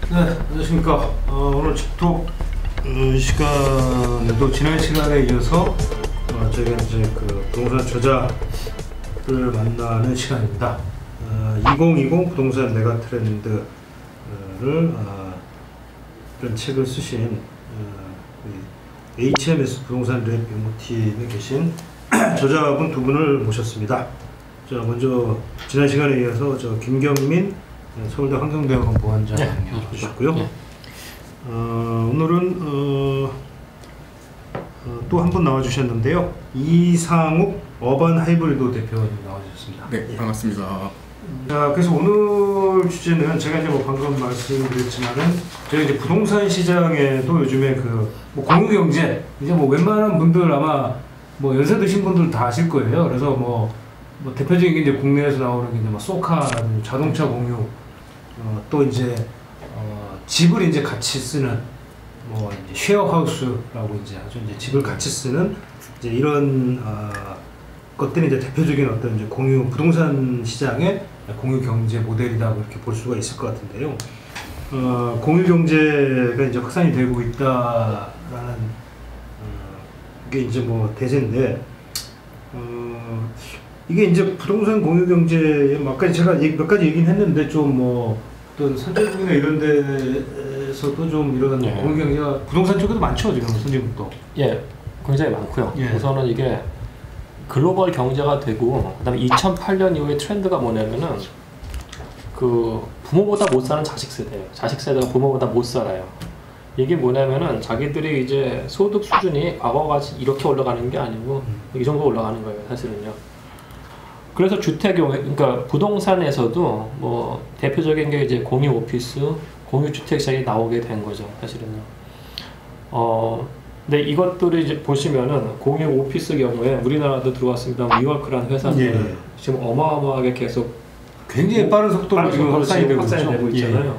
네, 안녕하십니까. 오늘 집톡 시간에도 지난 시간에 이어서 저희가 이제 그 부동산 저자를 만나는 시간입니다. 2020 부동산 메가 트렌드를 이런 책을 쓰신 HMS 부동산 랩 연구팀에 계신 저자분 두 분을 모셨습니다. 자, 먼저 지난 시간에 이어서 김경민 서울대 환경대학원 보안장 해주셨고요. 오늘은 또 한 분 나와주셨는데요. 이상욱 어반 하이브리드 대표님 나와주셨습니다. 네, 반갑습니다. 자, 그래서 오늘 주제는 제가 이제 방금 말씀드렸지만은 저희 이제 부동산 시장에도 요즘에 뭐 공유경제 이제 웬만한 분들 아마 연세 드신 분들 다 아실 거예요. 그래서 뭐 대표적인 게 이제 국내에서 나오는 게 이제 소카라든지 자동차 공유, 또 이제 집을 이제 같이 쓰는 이제 쉐어하우스라고 이제 아주 이제 집을 같이 쓰는 이제 이런 것들이 이제 대표적인 어떤 이제 부동산 시장의 공유 경제 모델이다 이렇게 볼 수가 있을 것 같은데요. 공유 경제가 이제 확산이 되고 있다라는 게 이제 대세인데, 이게 이제 부동산 공유 경제 아까 제가 몇 가지 얘기는 했는데 어떤 선진국이나 이런 데서도 좀 이런 공유 경제가 부동산 쪽에도 많죠, 지금 선진국도. 예, 굉장히 많고요. 예. 우선은 이게 글로벌 경제가 되고, 그다음에 2008년 이후의 트렌드가 뭐냐면은 부모보다 못 사는 자식 세대예요. 자식 세대가 부모보다 못 살아요. 이게 뭐냐면은 자기들이 이제 소득 수준이 과거같이 이렇게 올라가는 게 아니고 이 정도 올라가는 거예요, 사실은요. 그래서 그러니까 부동산에서도 대표적인 게 이제 공유 오피스, 공유 주택 시장이 나오게 된 거죠, 사실은요. 근데 이것들을 이제 보시면은 공유 오피스 경우에 우리나라도 들어왔습니다. 위워크라는 회사는 지금 어마어마하게 계속 굉장히 빠른 속도로 지금 확산이 되고 있잖아요.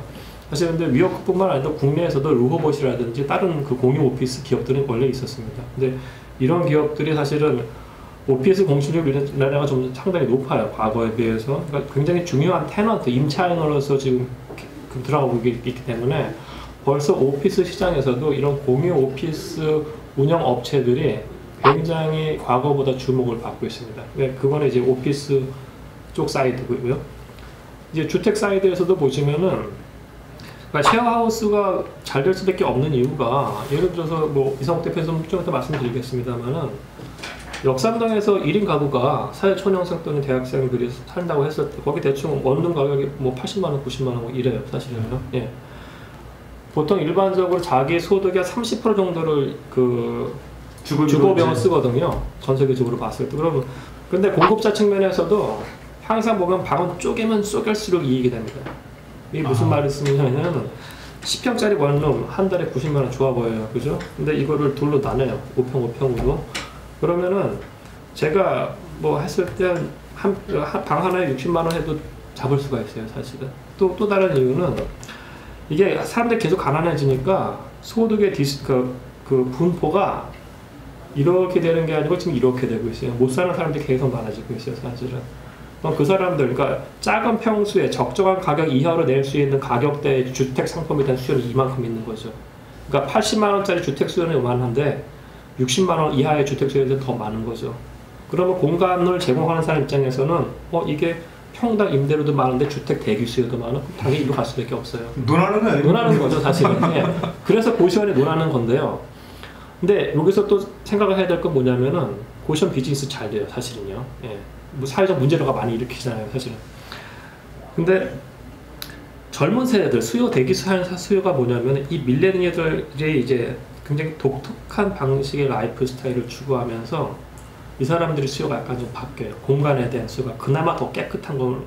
사실 근데 위워크뿐만 아니라 국내에서도 루호봇이라든지 다른 공유 오피스 기업들은 원래 있었습니다. 근데 이런 기업들이 사실은 오피스 공실률이 우리나라가 좀 상당히 높아요, 과거에 비해서. 그러니까 굉장히 중요한 테넌트, 임차인으로서 지금 들어가고 있기 때문에 벌써 오피스 시장에서도 이런 공유 오피스 운영 업체들이 굉장히 과거보다 주목을 받고 있습니다. 그거는 이제 오피스 쪽 사이드고요. 이제 주택 사이드에서도 보시면은 그러니까 쉐어하우스가 잘 될 수밖에 없는 이유가, 예를 들어서 이상욱 대표에서 좀 이따 말씀드리겠습니다만은 역삼동에서 1인 가구가 사회초년생 또는 대학생들이 산다고 했을 때 거기 대충 원룸 가격이 80만원, 90만원 이래요, 사실은요. 예. 보통 일반적으로 자기 소득의 30% 정도를 주거비용을 쓰거든요, 전세계적으로 봤을 때. 그러면 근데 공급자 측면에서도 항상 보면 방은 쪼개면 쪼갤수록 이익이 됩니다. 이게 무슨 말씀이냐면 10평짜리 원룸 한 달에 90만원 좋아 보여요, 그죠? 근데 이거를 둘로 나눠요, 5평 5평으로. 그러면은 제가 했을 때 방 하나에 60만원 해도 잡을 수가 있어요, 사실은. 또 다른 이유는 이게 사람들이 계속 가난해지니까 소득의 분포가 이렇게 되는 게 아니고 지금 이렇게 되고 있어요. 못 사는 사람들이 계속 많아지고 있어요, 사실은. 그 사람들, 그러니까 작은 평수에 적정한 가격 이하로 낼 수 있는 가격대의 주택 상품에 대한 수요는 이만큼 있는 거죠. 그러니까 80만원짜리 주택 수요는 요만한데 60만원 이하의 주택 수요는 더 많은 거죠. 그러면 공간을 제공하는 사람 입장에서는 이게 평당 임대료도 많은데 주택 대기 수요도 많아? 당연히 이리로 갈 수밖에 없어요. 논하는 거예요. 논하는 거죠, 사실은. 예. 그래서 고시원이 논하는 건데요. 근데 여기서 또 생각을 해야 될 건 뭐냐면은 고시원 비즈니스 잘 돼요, 사실은요. 예. 사회적 문제가 많이 일으키잖아요, 사실은. 근데 젊은 세대들 대기 수요가 뭐냐면 이 밀레니얼들이 이제 굉장히 독특한 방식의 라이프 스타일을 추구하면서 이 사람들의 수요가 약간 좀 바뀌어요. 공간에 대한 수요가 그나마 더 깨끗한 걸,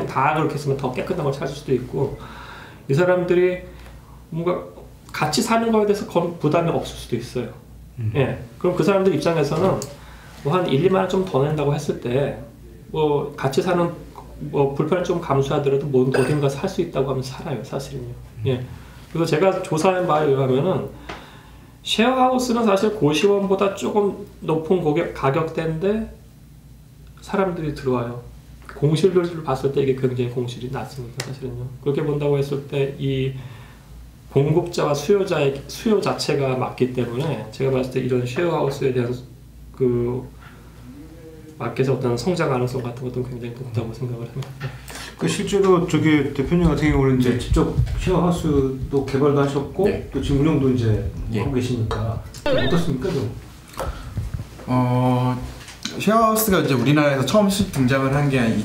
다 그렇게 했으면 더 깨끗한 걸 찾을 수도 있고, 이 사람들이 뭔가 같이 사는 거에 대해서 부담이 없을 수도 있어요. 예. 그럼 그 사람들 입장에서는 한 1, 2만 원 좀 더 낸다고 했을 때 같이 사는 불편을 좀 감수하더라도 어딘가 살 수 있다고 하면 살아요, 사실은요. 예. 그래서 제가 조사한 바에 의하면은 쉐어하우스는 사실 고시원보다 조금 높은 가격대인데 사람들이 들어와요. 공실률을 봤을 때 이게 굉장히 공실이 낮습니다, 사실은요. 그렇게 본다고 했을 때 이 공급자와 수요자의 수요 자체가 맞기 때문에 제가 봤을 때 이런 쉐어하우스에 대한 그 마켓의 어떤 성장 가능성 같은 것도 굉장히 높다고 생각을 합니다. 그 실제로 저기 대표님 같은 경우는 이제 직접 쉐어하우스도 개발도 하셨고 네. 또 지금 운영도 이제 예. 하고 계시니까 어떻습니까 좀? 쉐어하우스가 이제 우리나라에서 처음 등장을 한 게 한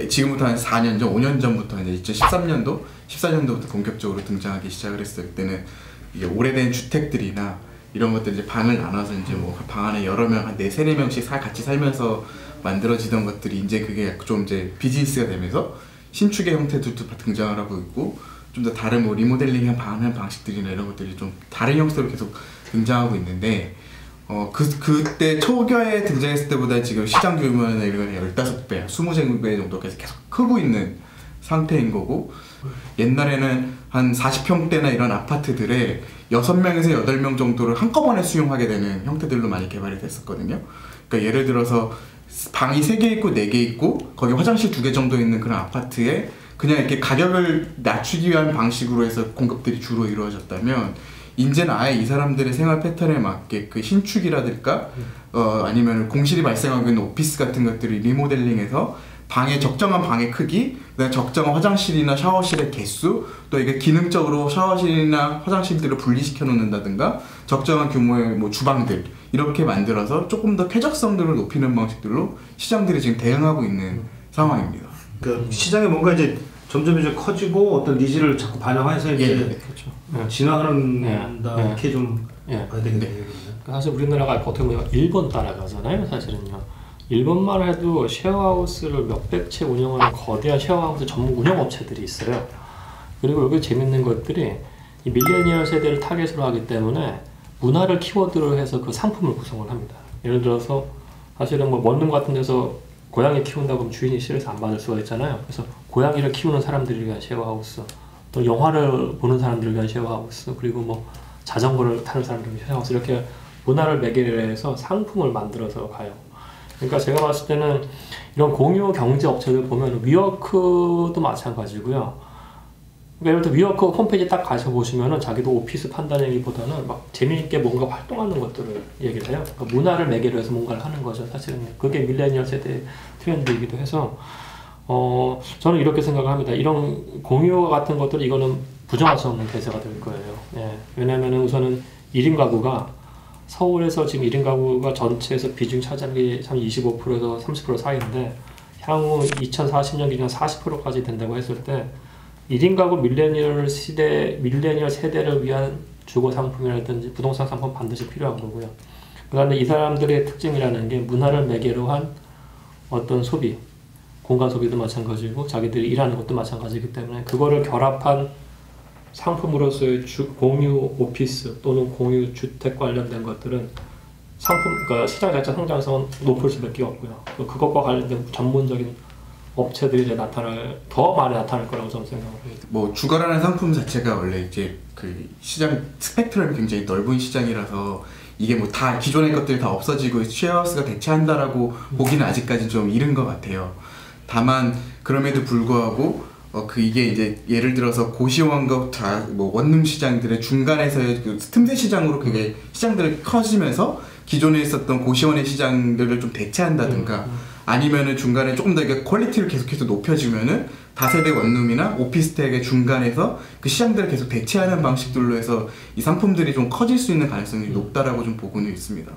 지금부터 한 4년 전, 5년 전부터 이제 2013년도, 14년도부터 본격적으로 등장하기 시작을 했어요. 그때는 이제 오래된 주택들이나 이런 것들 이제 방을 나눠서 이제 뭐 방 안에 여러 명, 한 4~4명씩 같이 살면서 만들어지던 것들이 이제 그게 좀 이제 비즈니스가 되면서 신축의 형태들도 등장을 하고 있고 좀 더 다른 뭐 리모델링한 방식들이나 이런 것들이 좀 다른 형태로 계속 등장하고 있는데 그때 초기에 등장했을 때보다 지금 시장 규모는 이런 15배, 20배 정도 계속 크고 있는 상태인 거고 옛날에는 한 40평대나 이런 아파트들에 6명에서 8명 정도를 한꺼번에 수용하게 되는 형태들로 많이 개발이 됐었거든요. 그러니까 예를 들어서 방이 3개 있고 4개 있고 거기 화장실 2개 정도 있는 그런 아파트에 그냥 이렇게 가격을 낮추기 위한 방식으로 해서 공급들이 주로 이루어졌다면 이제는 아예 이 사람들의 생활 패턴에 맞게 그 신축이라든가 아니면 공실이 발생하고 있는 오피스 같은 것들이 리모델링해서 적정한 방의 크기, 그다음에 적정한 화장실이나 샤워실의 개수, 또 이게 기능적으로 샤워실이나 화장실들을 분리시켜 놓는다든가 적정한 규모의 뭐 주방들 이렇게 만들어서 조금 더 쾌적성들을 높이는 방식들로 시장들이 지금 대응하고 있는 상황입니다. 그 시장에 뭔가 이제 점점 이제 커지고 어떤 니즈를 자꾸 반영해서 이제 그렇죠. 진화한다 이렇게 좀 봐야 되겠네요. 사실 우리나라가 어떻게 보면 일본 따라가잖아요. 사실은요. 일본만 해도 쉐어하우스를 몇백 채 운영하는 거대한 쉐어하우스 전문 운영업체들이 있어요. 그리고 여기 재밌는 것들이 이 밀레니얼 세대를 타겟으로 하기 때문에 문화를 키워드로 해서 그 상품을 구성을 합니다. 예를 들어서 사실은 뭐 원룸 같은 데서 고양이 키운다고 하면 주인이 싫어서 안 받을 수가 있잖아요. 그래서 고양이를 키우는 사람들을 위한 쉐어하우스, 또 영화를 보는 사람들을 위한 쉐어하우스, 그리고 뭐 자전거를 타는 사람들을 위한 쉐어하우스, 이렇게 문화를 매개로 해서 상품을 만들어서 가요. 그러니까 제가 봤을 때는 이런 공유 경제 업체들 보면 위워크도 마찬가지고요. 그러니까 예를 들어 위워크 홈페이지 딱 가셔보시면은 자기도 오피스 판단하기보다는 막 재미있게 뭔가 활동하는 것들을 얘기를 해요. 그러니까 문화를 매개로 해서 뭔가를 하는 거죠. 사실은 그게 밀레니얼 세대 트렌드이기도 해서 저는 이렇게 생각을 합니다. 이런 공유 같은 것들 이거는 부정할 수 없는 대세가 될 거예요. 예. 왜냐면은 우선은 1인 가구가 서울에서 지금 1인 가구가 전체에서 비중 차지하는 게 참 25%에서 30% 사이인데 향후 2040년 기준 40%까지 된다고 했을 때 1인 가구 밀레니얼 세대를 위한 주거 상품이라든지 부동산 상품 반드시 필요한 거고요. 그 다음에 이 사람들의 특징이라는 게 문화를 매개로 한 어떤 소비, 공간 소비도 마찬가지고 자기들이 일하는 것도 마찬가지이기 때문에 그거를 결합한 상품으로서의 공유 오피스 또는 공유 주택 관련된 것들은 그러니까 시장 자체 성장성은 높을 수밖에 없고요. 그것과 관련된 전문적인 업체들이 이제 더 많이 나타날 거라고 저는 생각을 합니다. 뭐 주거라는 상품 자체가 원래 이제 그 시장 스펙트럼이 굉장히 넓은 시장이라서 이게 뭐 다 기존의 것들이 다 없어지고 쉐어하우스가 대체한다라고 보기는 아직까지 좀 이른 것 같아요. 다만 그럼에도 불구하고 이게 이제 예를 들어서 고시원과 뭐 원룸 시장들의 중간에서의 그 틈새 시장으로 그게 시장들이 커지면서 기존에 있었던 고시원의 시장들을 좀 대체한다든가 아니면은 중간에 조금 더 퀄리티를 계속해서 높여주면은 다세대 원룸이나 오피스텔의 중간에서 그 시장들을 계속 대체하는 방식들로 해서 이 상품들이 좀 커질 수 있는 가능성이 높다라고 좀 보고는 있습니다.